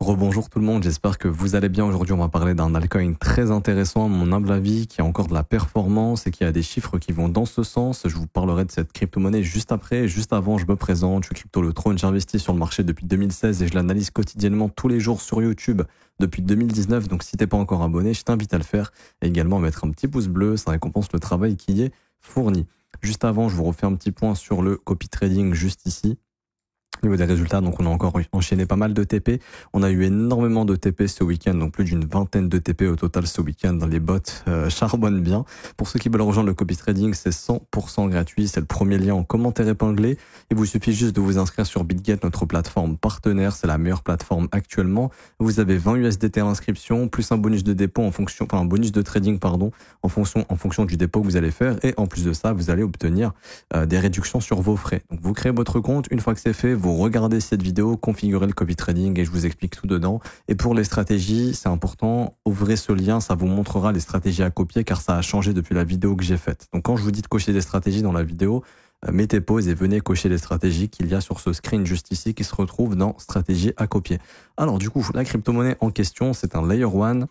Rebonjour tout le monde, j'espère que vous allez bien. Aujourd'hui, on va parler d'un altcoin très intéressant, à mon humble avis, qui a encore de la performance et qui a des chiffres qui vont dans ce sens. Je vous parlerai de cette crypto-monnaie juste après. Juste avant, je me présente, je suis Crypto Le Trône, j'investis sur le marché depuis 2016 et je l'analyse quotidiennement tous les jours sur YouTube depuis 2019. Donc si t'es pas encore abonné, je t'invite à le faire et également à mettre un petit pouce bleu, ça récompense le travail qui est fourni. Juste avant, je vous refais un petit point sur le copy trading juste ici. Au niveau des résultats, donc on a encore enchaîné pas mal de TP. On a eu énormément de TP ce week-end, donc plus d'une vingtaine de TP au total ce week-end. Dans les bots charbonnent bien. Pour ceux qui veulent rejoindre le copy trading, c'est 100% gratuit. C'est le premier lien en commentaire épinglé. Il vous suffit juste de vous inscrire sur BitGet, notre plateforme partenaire. C'est la meilleure plateforme actuellement. Vous avez 20 USDT à l'inscription, plus un bonus de dépôt en fonction, enfin un bonus de trading, pardon, en fonction du dépôt que vous allez faire. Et en plus de ça, vous allez obtenir des réductions sur vos frais. Donc vous créez votre compte. Une fois que c'est fait, vous regardez cette vidéo, configurez le copy trading et je vous explique tout dedans. Et pour les stratégies, c'est important, ouvrez ce lien, ça vous montrera les stratégies à copier car ça a changé depuis la vidéo que j'ai faite. Donc quand je vous dis de cocher des stratégies dans la vidéo, mettez pause et venez cocher les stratégies qu'il y a sur ce screen juste ici qui se retrouve dans stratégie à copier. Alors du coup, la crypto-monnaie en question, c'est un Layer 1.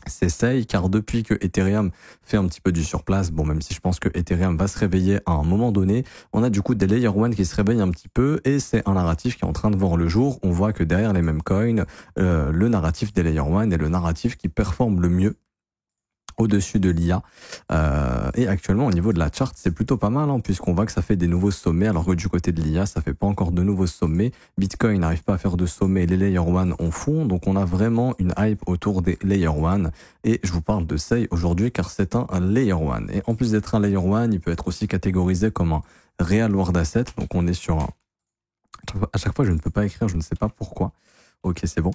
C'est SEI, car depuis que Ethereum fait un petit peu du surplace, bon, même si je pense que Ethereum va se réveiller à un moment donné, on a du coup des Layer 1 qui se réveillent un petit peu et c'est un narratif qui est en train de voir le jour. On voit que derrière les mêmes coins, le narratif des Layer 1 est le narratif qui performe le mieux au-dessus de l'IA. Et actuellement, au niveau de la chart, c'est plutôt pas mal, hein, puisqu'on voit que ça fait des nouveaux sommets, alors que du côté de l'IA, ça fait pas encore de nouveaux sommets. Bitcoin n'arrive pas à faire de sommets, les Layer 1 en font, donc on a vraiment une hype autour des Layer 1. Et je vous parle de SEI aujourd'hui, car c'est un Layer 1. Et en plus d'être un Layer 1, il peut être aussi catégorisé comme un Real World Asset, donc on est sur un... À chaque fois, je ne peux pas écrire, je ne sais pas pourquoi. Ok, c'est bon.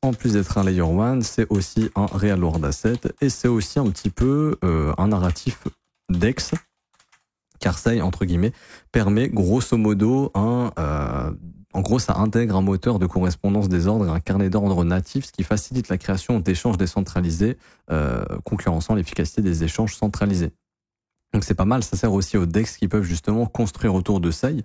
En plus d'être un Layer 1, c'est aussi un Real World Asset et c'est aussi un petit peu un narratif DEX, car SEI, entre guillemets, permet grosso modo en gros, ça intègre un moteur de correspondance des ordres et un carnet d'ordre natif, ce qui facilite la création d'échanges décentralisés, concurrençant l'efficacité des échanges centralisés. Donc c'est pas mal, ça sert aussi aux DEX qui peuvent justement construire autour de SEI.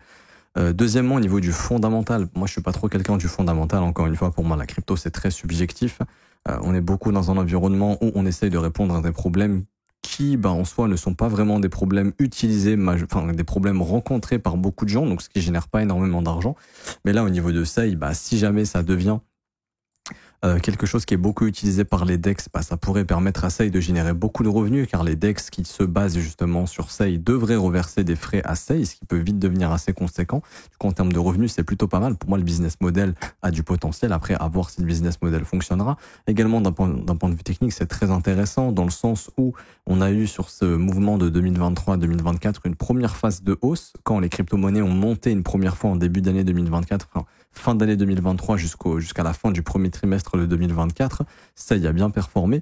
Deuxièmement, au niveau du fondamental, moi je suis pas trop quelqu'un du fondamental, encore une fois, pour moi la crypto c'est très subjectif. On est beaucoup dans un environnement où on essaye de répondre à des problèmes qui, en soi, ne sont pas vraiment des problèmes utilisés, enfin des problèmes rencontrés par beaucoup de gens, donc ce qui génère pas énormément d'argent. Mais là, au niveau de SEI, si jamais ça devient quelque chose qui est beaucoup utilisé par les DEX, ça pourrait permettre à SEI de générer beaucoup de revenus, car les DEX qui se basent justement sur SEI devraient reverser des frais à SEI, ce qui peut vite devenir assez conséquent. Du coup, en termes de revenus, c'est plutôt pas mal. Pour moi, le business model a du potentiel. Après, à voir si le business model fonctionnera. Également, d'un point de vue technique, c'est très intéressant dans le sens où on a eu sur ce mouvement de 2023-2024 une première phase de hausse, quand les crypto-monnaies ont monté une première fois en début d'année 2024, fin d'année 2023 jusqu'à la fin du premier trimestre de 2024, ça y a bien performé.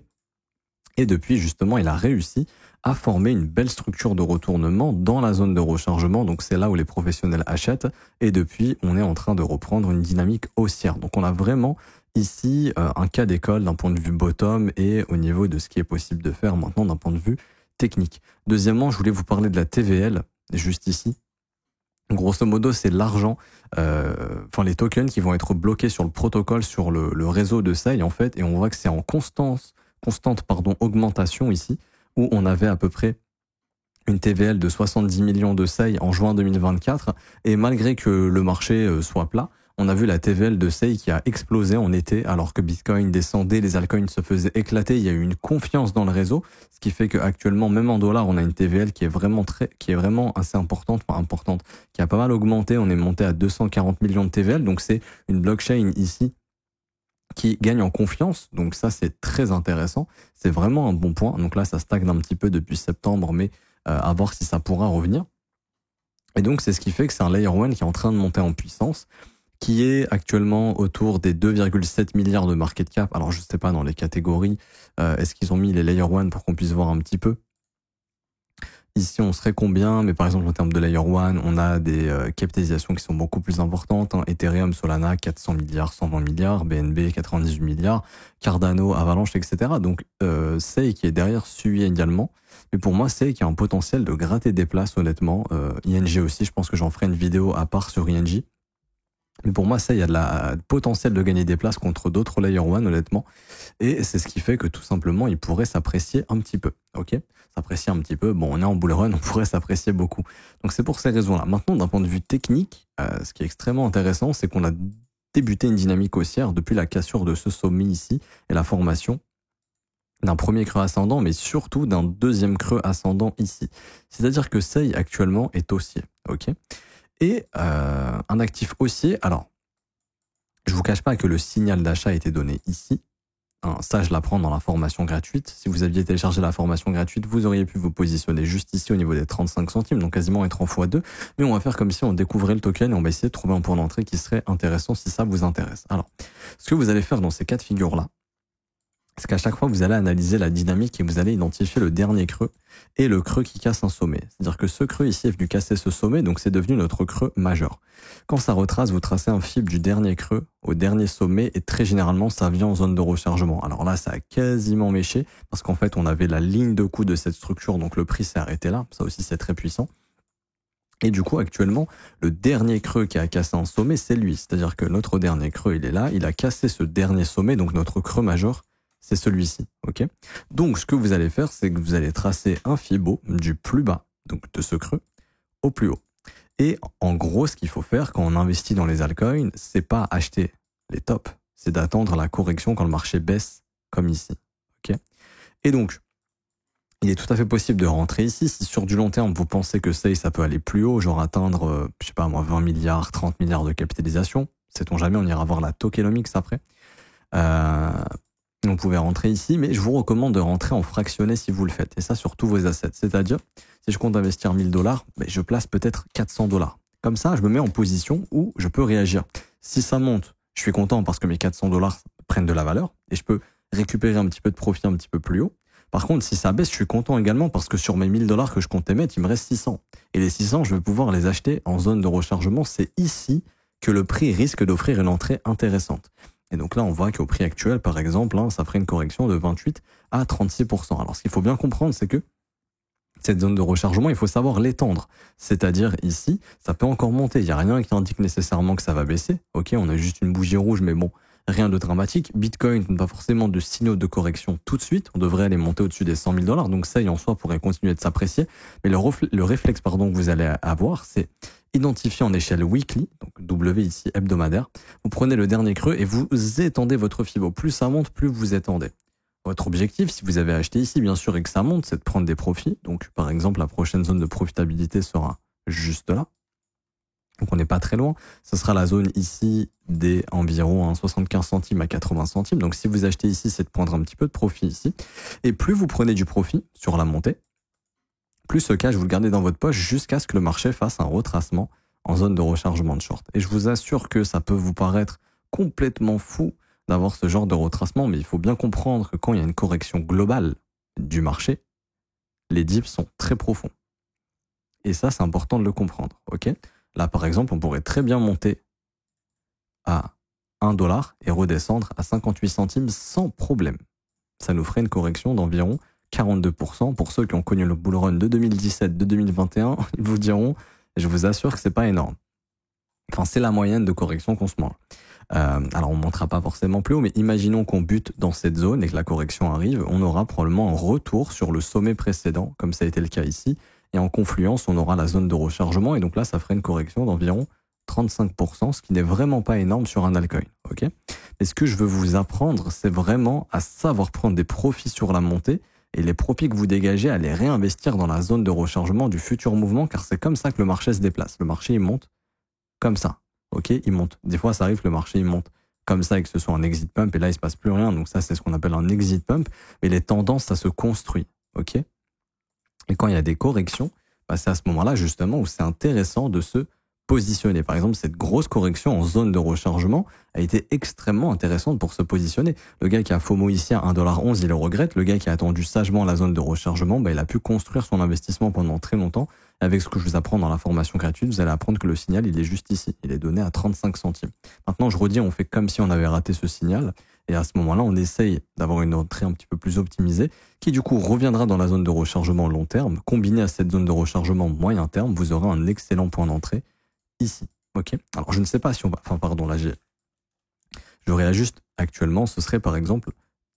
Et depuis, justement, il a réussi à former une belle structure de retournement dans la zone de rechargement. Donc, c'est là où les professionnels achètent. Et depuis, on est en train de reprendre une dynamique haussière. Donc, on a vraiment ici un cas d'école d'un point de vue bottom et au niveau de ce qui est possible de faire maintenant d'un point de vue technique. Deuxièmement, je voulais vous parler de la TVL, juste ici. Grosso modo, c'est l'argent, les tokens qui vont être bloqués sur le protocole, sur le réseau de SEI, en fait, et on voit que c'est en constante augmentation ici, où on avait à peu près une TVL de 70 millions de SEI en juin 2024, et malgré que le marché soit plat, on a vu la TVL de SEI qui a explosé en été, alors que Bitcoin descendait, les altcoins se faisaient éclater, il y a eu une confiance dans le réseau, ce qui fait qu'actuellement, même en dollars, on a une TVL qui est vraiment assez importante, qui a pas mal augmenté, on est monté à 240 millions de TVL, donc c'est une blockchain ici qui gagne en confiance, donc ça c'est très intéressant, c'est vraiment un bon point, donc là ça stagne un petit peu depuis septembre, mais à voir si ça pourra revenir. Et donc c'est ce qui fait que c'est un Layer 1 qui est en train de monter en puissance, qui est actuellement autour des 2,7 milliards de market cap. Alors je sais pas dans les catégories, est-ce qu'ils ont mis les Layer 1 pour qu'on puisse voir un petit peu. Ici on serait combien, mais par exemple en termes de Layer 1, on a des capitalisations qui sont beaucoup plus importantes. Ethereum, Solana, 400 milliards, 120 milliards, BNB, 98 milliards, Cardano, Avalanche, etc. Donc SEI qui est derrière suit également. Mais pour moi, SEI qui a un potentiel de gratter des places honnêtement. ING aussi, je pense que j'en ferai une vidéo à part sur ING. Mais pour moi, ça, il y a de la potentiel de gagner des places contre d'autres Layer 1, honnêtement. Et c'est ce qui fait que tout simplement, il pourrait s'apprécier un petit peu. Ok, s'apprécier un petit peu. Bon, on est en bull run, on pourrait s'apprécier beaucoup. Donc c'est pour ces raisons-là. Maintenant, d'un point de vue technique, ce qui est extrêmement intéressant, c'est qu'on a débuté une dynamique haussière depuis la cassure de ce sommet ici et la formation d'un premier creux ascendant, mais surtout d'un deuxième creux ascendant ici. C'est-à-dire que SEI actuellement est haussier. Ok, et un actif haussier, alors, je vous cache pas que le signal d'achat a été donné ici. Hein, ça, je l'apprends dans la formation gratuite. Si vous aviez téléchargé la formation gratuite, vous auriez pu vous positionner juste ici au niveau des 35 centimes, donc quasiment être en x2. Mais on va faire comme si on découvrait le token et on va essayer de trouver un point d'entrée qui serait intéressant si ça vous intéresse. Alors, ce que vous allez faire dans ces cas de figure-là, c'est qu'à chaque fois, vous allez analyser la dynamique et vous allez identifier le dernier creux et le creux qui casse un sommet. C'est-à-dire que ce creux ici est venu casser ce sommet, donc c'est devenu notre creux majeur. Quand ça retrace, vous tracez un fib du dernier creux au dernier sommet et très généralement, ça vient en zone de rechargement. Alors là, ça a quasiment méché parce qu'en fait, on avait la ligne de coup de cette structure, donc le prix s'est arrêté là. Ça aussi, c'est très puissant. Et du coup, actuellement, le dernier creux qui a cassé un sommet, c'est lui. C'est-à-dire que notre dernier creux, il est là, il a cassé ce dernier sommet, donc notre creux majeur, c'est celui-ci, ok? Donc, ce que vous allez faire, c'est que vous allez tracer un fibo du plus bas, donc de ce creux, au plus haut. Et en gros, ce qu'il faut faire quand on investit dans les altcoins, c'est pas acheter les tops, c'est d'attendre la correction quand le marché baisse, comme ici, ok? Et donc, il est tout à fait possible de rentrer ici. Si sur du long terme, vous pensez que ça peut aller plus haut, genre atteindre, je sais pas moi, 20 milliards, 30 milliards de capitalisation, sait-on jamais, on ira voir la tokenomics après. Vous pouvez rentrer ici, mais je vous recommande de rentrer en fractionné si vous le faites. Et ça sur tous vos assets. C'est-à-dire, si je compte investir 1000 $, je place peut-être 400 $. Comme ça, je me mets en position où je peux réagir. Si ça monte, je suis content parce que mes 400 $ prennent de la valeur et je peux récupérer un petit peu de profit un petit peu plus haut. Par contre, si ça baisse, je suis content également parce que sur mes 1000 $ que je comptais mettre, il me reste 600. Et les 600, je vais pouvoir les acheter en zone de rechargement. C'est ici que le prix risque d'offrir une entrée intéressante. Et donc là, on voit qu'au prix actuel, par exemple, ça ferait une correction de 28 à 36%. Alors, ce qu'il faut bien comprendre, c'est que cette zone de rechargement, il faut savoir l'étendre. C'est-à-dire ici, ça peut encore monter. Il n'y a rien qui indique nécessairement que ça va baisser. Ok, on a juste une bougie rouge, mais bon, rien de dramatique. Bitcoin n'a pas forcément de signaux de correction tout de suite. On devrait aller monter au-dessus des 100 000 $. Donc ça, en soi, pourrait continuer de s'apprécier. Mais le réflexe, que vous allez avoir, c'est identifier en échelle weekly, donc W ici hebdomadaire. Vous prenez le dernier creux et vous étendez votre fibo. Plus ça monte, plus vous étendez. Votre objectif, si vous avez acheté ici, bien sûr, et que ça monte, c'est de prendre des profits. Donc, par exemple, la prochaine zone de profitabilité sera juste là. Donc, on n'est pas très loin. Ce sera la zone ici des environ 75 centimes à 80 centimes. Donc, si vous achetez ici, c'est de prendre un petit peu de profit ici. Et plus vous prenez du profit sur la montée, plus ce cash, vous le gardez dans votre poche jusqu'à ce que le marché fasse un retracement en zone de rechargement de short. Et je vous assure que ça peut vous paraître complètement fou d'avoir ce genre de retracement, mais il faut bien comprendre que quand il y a une correction globale du marché, les dips sont très profonds. Et ça, c'est important de le comprendre. Ok ? Là, par exemple, on pourrait très bien monter à 1 $ et redescendre à 58 centimes sans problème. Ça nous ferait une correction d'environ 42%. Pour ceux qui ont connu le bull run de 2017, de 2021, ils vous diront, je vous assure que c'est pas énorme. Enfin, c'est la moyenne de correction qu'on se mange. Alors, on ne montera pas forcément plus haut, mais imaginons qu'on bute dans cette zone et que la correction arrive, on aura probablement un retour sur le sommet précédent, comme ça a été le cas ici. Et en confluence, on aura la zone de rechargement. Et donc là, ça ferait une correction d'environ 35%, ce qui n'est vraiment pas énorme sur un altcoin. Ok ? Mais ce que je veux vous apprendre, c'est vraiment à savoir prendre des profits sur la montée et les profits que vous dégagez, à les réinvestir dans la zone de rechargement du futur mouvement, car c'est comme ça que le marché se déplace. Le marché, il monte comme ça. Ok, il monte. Des fois, ça arrive, le marché, il monte comme ça et que ce soit un exit pump, et là, il se passe plus rien. Donc ça, c'est ce qu'on appelle un exit pump. Mais les tendances, ça se construit. Ok ? Et quand il y a des corrections, c'est à ce moment-là, justement, où c'est intéressant de se positionner. Par exemple, cette grosse correction en zone de rechargement a été extrêmement intéressante pour se positionner. Le gars qui a FOMO ici à 1,11 $, il le regrette. Le gars qui a attendu sagement la zone de rechargement, il a pu construire son investissement pendant très longtemps. Avec ce que je vous apprends dans la formation gratuite, vous allez apprendre que le signal, il est juste ici. Il est donné à 35 centimes. Maintenant, je redis, on fait comme si on avait raté ce signal. Et à ce moment-là, on essaye d'avoir une entrée un petit peu plus optimisée, qui du coup reviendra dans la zone de rechargement long terme. Combiné à cette zone de rechargement moyen terme, vous aurez un excellent point d'entrée ici. Ok. Alors je ne sais pas si on va, enfin pardon, là je réajuste actuellement, ce serait par exemple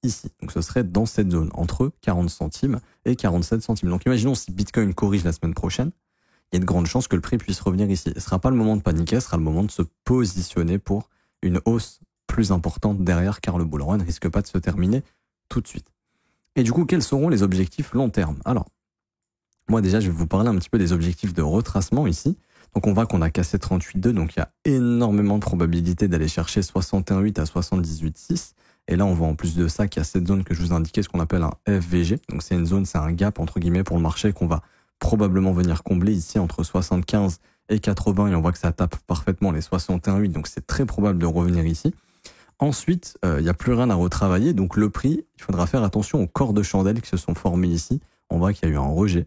ici. Donc ce serait dans cette zone, entre 40 centimes et 47 centimes. Donc imaginons si Bitcoin corrige la semaine prochaine, il y a de grandes chances que le prix puisse revenir ici. Ce ne sera pas le moment de paniquer, ce sera le moment de se positionner pour une hausse plus importante derrière, car le bull run ne risque pas de se terminer tout de suite. Et du coup, quels seront les objectifs long terme? Alors, moi déjà, je vais vous parler un petit peu des objectifs de retracement ici. Donc on voit qu'on a cassé 38,2, donc il y a énormément de probabilité d'aller chercher 61,8 à 78,6. Et là, on voit en plus de ça qu'il y a cette zone que je vous indiquais, ce qu'on appelle un FVG. Donc c'est une zone, c'est un gap entre guillemets pour le marché qu'on va probablement venir combler ici entre 75 et 80. Et on voit que ça tape parfaitement les 61,8, donc c'est très probable de revenir ici. Ensuite, il n'y a plus rien à retravailler. Donc le prix, il faudra faire attention aux corps de chandelle qui se sont formés ici. On voit qu'il y a eu un rejet.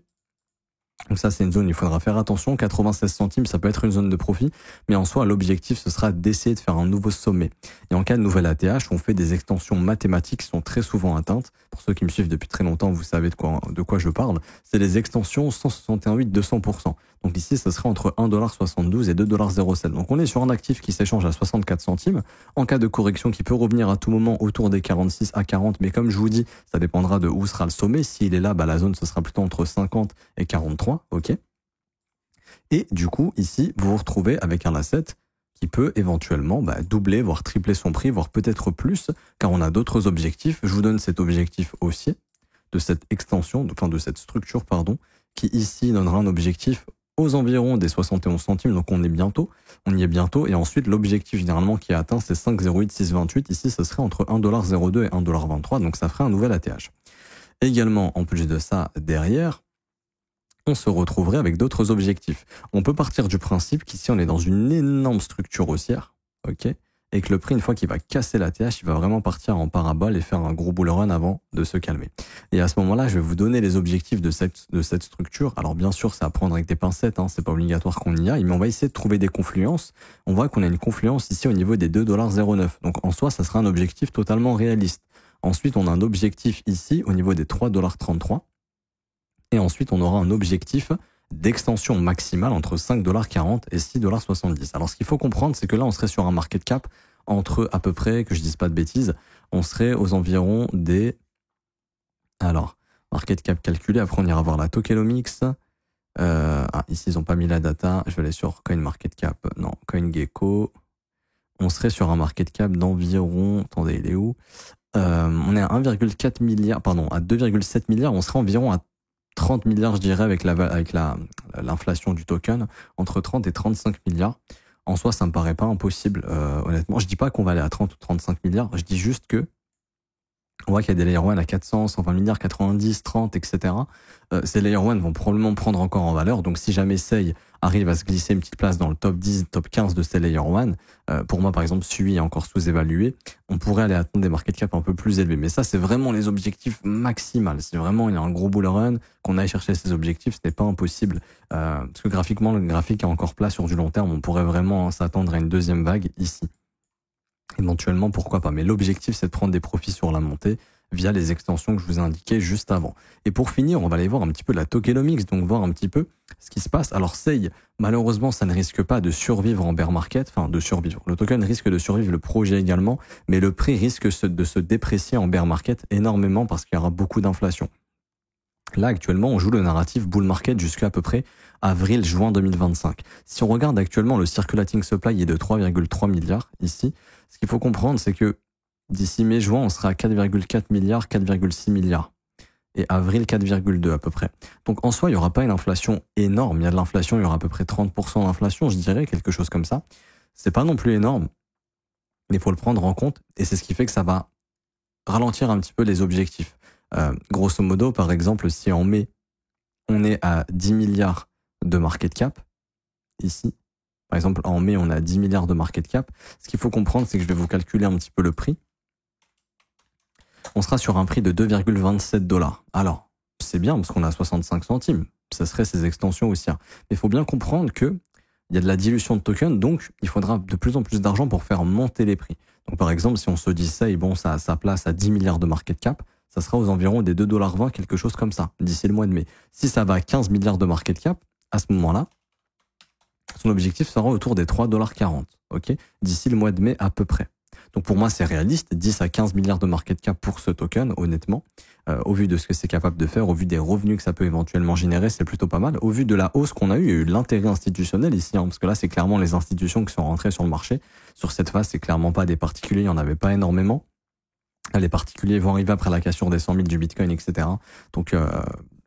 Donc ça, c'est une zone, il faudra faire attention. 96 centimes, ça peut être une zone de profit. Mais en soi, l'objectif, ce sera d'essayer de faire un nouveau sommet. Et en cas de nouvelle ATH, on fait des extensions mathématiques qui sont très souvent atteintes. Pour ceux qui me suivent depuis très longtemps, vous savez de quoi je parle. C'est les extensions 161,8, 200%. Donc ici, ce serait entre 1,72$ et 2,07$. Donc on est sur un actif qui s'échange à 64 centimes. En cas de correction qui peut revenir à tout moment autour des 46 à 40. Mais comme je vous dis, ça dépendra de où sera le sommet. S'il est là, la zone, ce sera plutôt entre 50 et 43. Ok. Et du coup, ici, vous vous retrouvez avec un asset qui peut éventuellement doubler, voire tripler son prix, voire peut-être plus, car on a d'autres objectifs. Je vous donne cet objectif haussier de cette extension, de cette structure, qui ici donnera un objectif aux environs des 71 centimes, donc on y est bientôt, et ensuite l'objectif généralement qui est atteint, c'est 5,08628, ici ce serait entre 1,02$ et 1,23$, donc ça ferait un nouvel ATH. Également, en plus de ça, derrière, on se retrouverait avec d'autres objectifs. On peut partir du principe qu'ici on est dans une énorme structure haussière, ok, et que le prix, une fois qu'il va casser la TH, il va vraiment partir en parabole et faire un gros bull run avant de se calmer. Et à ce moment-là, je vais vous donner les objectifs de cette structure. Alors bien sûr, c'est à prendre avec des pincettes, c'est pas obligatoire qu'on y aille, mais on va essayer de trouver des confluences. On voit qu'on a une confluence ici au niveau des 2,09$. Donc en soi, ça sera un objectif totalement réaliste. Ensuite, on a un objectif ici au niveau des 3,33$. Et ensuite, on aura un objectif d'extension maximale entre 5,40$ et 6,70$. Alors, ce qu'il faut comprendre, c'est que là, on serait sur un market cap entre à peu près, que je dise pas de bêtises, on serait aux environs des... Alors, market cap calculé, après on ira voir la tokenomics. Ici, ils n'ont pas mis la data. Je vais aller sur CoinMarketCap. Non, CoinGecko. On serait sur un market cap d'environ... Attendez, il est où? On est à 1,4 milliard, pardon, à 2,7 milliards. On serait environ à 30 milliards, je dirais, avec l'inflation du token, entre 30 et 35 milliards. En soi, ça me paraît pas impossible, honnêtement. Je dis pas qu'on va aller à 30 ou 35 milliards, je dis juste que on voit qu'il y a des layer 1 à 400, 120 milliards, 90, 30, etc. Ces layer 1 vont probablement prendre encore en valeur. Donc, si jamais Sei arrive à se glisser une petite place dans le top 10, top 15 de ces layer 1, pour moi, par exemple, Sui est encore sous-évalué. On pourrait aller atteindre des market cap un peu plus élevés. Mais ça, c'est vraiment les objectifs maximales. Si vraiment il y a un gros bull run, qu'on aille chercher ces objectifs, ce n'est pas impossible. Parce que graphiquement, le graphique est encore plat sur du long terme. On pourrait vraiment s'attendre à une deuxième vague ici. Éventuellement, pourquoi pas. Mais l'objectif, c'est de prendre des profits sur la montée via les extensions que je vous ai indiquées juste avant. Et pour finir, on va aller voir un petit peu la tokenomics, donc voir un petit peu ce qui se passe. Alors, Sei, malheureusement, ça ne risque pas de survivre en bear market, enfin de survivre. Le token risque de survivre, le projet également, mais le prix risque de se déprécier en bear market énormément parce qu'il y aura beaucoup d'inflation. Là, actuellement, on joue le narratif bull market jusqu'à peu près avril-juin 2025. Si on regarde actuellement, le circulating supply est de 3,3 milliards ici. Ce qu'il faut comprendre, c'est que d'ici mai-juin, on sera à 4,4 milliards, 4,6 milliards. Et avril, 4,2 à peu près. Donc en soi, il n'y aura pas une inflation énorme. Il y a de l'inflation, il y aura à peu près 30% d'inflation, je dirais, quelque chose comme ça. C'est pas non plus énorme, mais il faut le prendre en compte. Et c'est ce qui fait que ça va ralentir un petit peu les objectifs. Grosso modo, par exemple, si en mai, on est à 10 milliards de market cap, ici, par exemple, en mai, on a 10 milliards de market cap, ce qu'il faut comprendre, c'est que je vais vous calculer un petit peu le prix. On sera sur un prix de 2,27$. Alors, c'est bien parce qu'on a 65 centimes. Ça serait ces extensions haussières. Mais il faut bien comprendre que il y a de la dilution de tokens, donc il faudra de plus en plus d'argent pour faire monter les prix. Donc par exemple, si on se dit ça, et bon, ça a sa place à 10 milliards de market cap, ça sera aux environs des 2,20$, quelque chose comme ça, d'ici le mois de mai. Si ça va à 15 milliards de market cap, à ce moment-là, Son objectif sera autour des 3,40 $, ok, d'ici le mois de mai à peu près. Donc pour moi, c'est réaliste, 10 à 15 milliards de market cap pour ce token, honnêtement. Au vu de ce que c'est capable de faire, au vu des revenus que ça peut éventuellement générer, c'est plutôt pas mal. Au vu de la hausse qu'on a eue, il y a eu l'intérêt institutionnel ici, parce que là, c'est clairement les institutions qui sont rentrées sur le marché. Sur cette phase, c'est clairement pas des particuliers, il n'y en avait pas énormément. Les particuliers vont arriver après la cassure des 100 000 du Bitcoin, etc. Donc,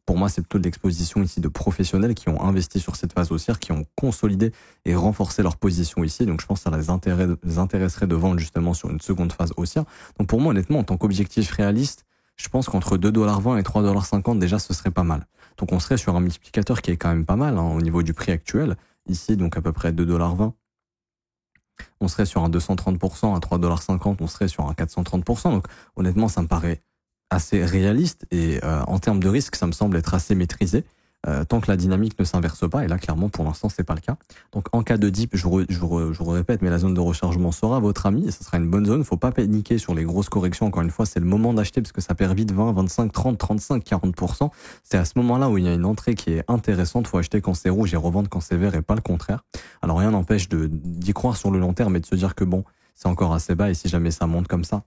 pour moi, c'est plutôt de l'exposition ici de professionnels qui ont investi sur cette phase haussière, qui ont consolidé et renforcé leur position ici. Donc, je pense que ça les intéresserait de vendre justement sur une seconde phase haussière. Donc, pour moi, honnêtement, en tant qu'objectif réaliste, je pense qu'entre 2,20 $ et 3,50 $, déjà, ce serait pas mal. Donc, on serait sur un multiplicateur qui est quand même pas mal, au niveau du prix actuel. Ici, donc, à peu près 2,20 $. On serait sur un 230%, à 3,50 $, on serait sur un 430%. Donc, honnêtement, ça me paraît assez réaliste et en termes de risque, ça me semble être assez maîtrisé tant que la dynamique ne s'inverse pas. Et là, clairement, pour l'instant, c'est pas le cas. Donc, en cas de dip, je vous répète, mais la zone de rechargement sera votre ami et ce sera une bonne zone. Faut pas paniquer sur les grosses corrections. Encore une fois, c'est le moment d'acheter parce que ça perd vite 20, 25, 30, 35, 40%. C'est à ce moment-là où il y a une entrée qui est intéressante. Faut acheter quand c'est rouge et revendre quand c'est vert et pas le contraire. Alors, rien n'empêche d'y croire sur le long terme et de se dire que bon, c'est encore assez bas et si jamais ça monte comme ça,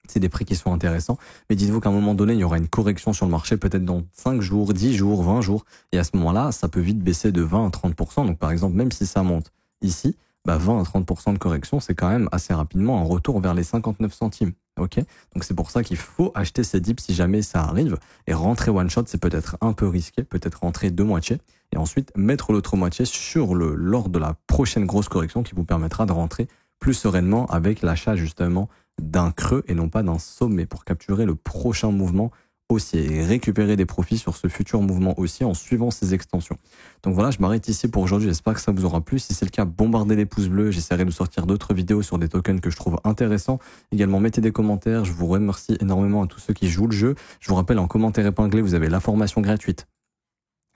c'est des prix qui sont intéressants. Mais dites-vous qu'à un moment donné, il y aura une correction sur le marché, peut-être dans 5 jours, 10 jours, 20 jours. Et à ce moment-là, ça peut vite baisser de 20 à 30%. Donc, par exemple, même si ça monte ici, 20 à 30% de correction, c'est quand même assez rapidement un retour vers les 59 centimes. Ok? Donc, c'est pour ça qu'il faut acheter ces dips si jamais ça arrive. Et rentrer one shot, c'est peut-être un peu risqué, peut-être rentrer de moitié. Et ensuite, mettre l'autre moitié lors de la prochaine grosse correction qui vous permettra de rentrer plus sereinement avec l'achat, justement, d'un creux et non pas d'un sommet pour capturer le prochain mouvement haussier et récupérer des profits sur ce futur mouvement haussier en suivant ces extensions. Donc voilà, je m'arrête ici pour aujourd'hui. J'espère que ça vous aura plu. Si c'est le cas, bombardez les pouces bleus. J'essaierai de sortir d'autres vidéos sur des tokens que je trouve intéressants. Également, mettez des commentaires. Je vous remercie énormément à tous ceux qui jouent le jeu. Je vous rappelle, en commentaire épinglé, vous avez la formation gratuite,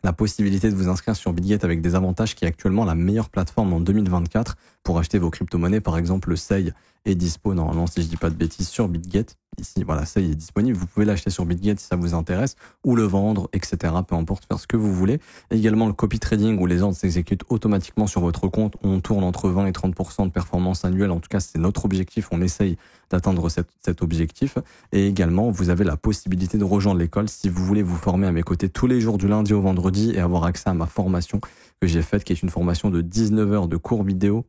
la possibilité de vous inscrire sur BitGet avec des avantages, qui est actuellement la meilleure plateforme en 2024 pour acheter vos crypto-monnaies. Par exemple, le SEI est dispo, normalement, si je dis pas de bêtises, sur BitGet. Ici, voilà, SEI est disponible. Vous pouvez l'acheter sur BitGet si ça vous intéresse, ou le vendre, etc. Peu importe, faire ce que vous voulez. Et également, le copy trading, où les ordres s'exécutent automatiquement sur votre compte. On tourne entre 20 et 30% de performance annuelle. En tout cas, c'est notre objectif. On essaye d'atteindre cet objectif. Et également, vous avez la possibilité de rejoindre l'école si vous voulez vous former à mes côtés tous les jours du lundi au vendredi et avoir accès à ma formation que j'ai faite, qui est une formation de 19 heures de cours vidéo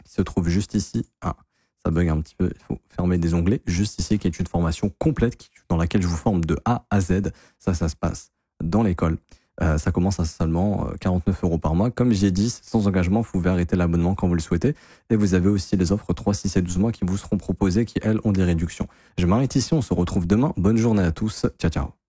qui se trouve juste ici. Ah, ça bug un petit peu, il faut fermer des onglets. Juste ici, qui est une formation complète dans laquelle je vous forme de A à Z. Ça se passe dans l'école. Ça commence à seulement 49 € par mois. Comme j'ai dit, sans engagement, vous pouvez arrêter l'abonnement quand vous le souhaitez. Et vous avez aussi les offres 3, 6 et 12 mois qui vous seront proposées, qui, elles, ont des réductions. Je m'arrête ici, on se retrouve demain. Bonne journée à tous. Ciao, ciao.